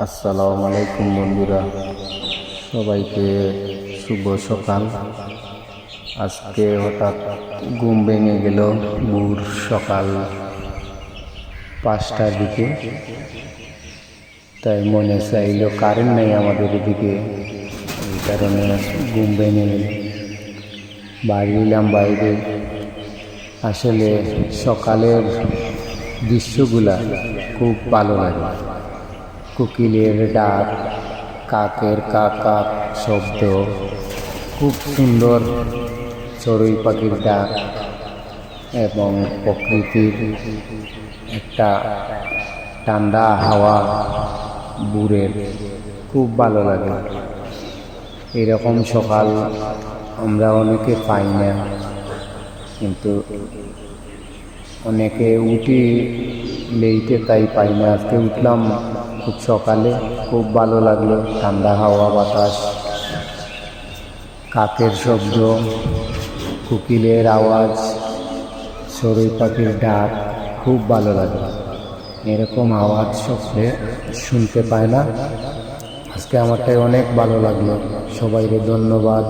আসসালামু আলাইকুম বন্ধুরা, সবাইকে শুভ সকাল। আজকে হঠাৎ ঘুম ভেঙে গেল ভোর সকাল 5টার দিকে। তাই মনে চাইল, কারেন্ট নেই আমাদের এদিকে, এই কারণে ঘুম ভেঙে গেল। বাইরে বাইরে। আসলে সকালের দৃশ্যগুলা খুব ভালো লাগে। কোকিলের ডাক, কাকের কাক শব্দ, খুব সুন্দর চড়ুই পাখির ডাক এবং প্রকৃতির একটা ঠান্ডা হাওয়া ভোরের খুব ভালো লাগে। এরকম সকাল আমরা অনেকে পাই না, কিন্তু অনেকে উঠি লেটে, তাই পাই না। আজকে উঠলাম খুব সকালে, খুব ভালো লাগলো। ঠান্ডা হাওয়া বাতাস, কাকের শব্দ, কোকিলের আওয়াজ, চড়ুই পাখির ডাক খুব ভালো লাগে। এরকম আওয়াজ শব্দে শুনতে পায় না। আজকে আমারটাই অনেক ভালো লাগলো। সবাইকে ধন্যবাদ।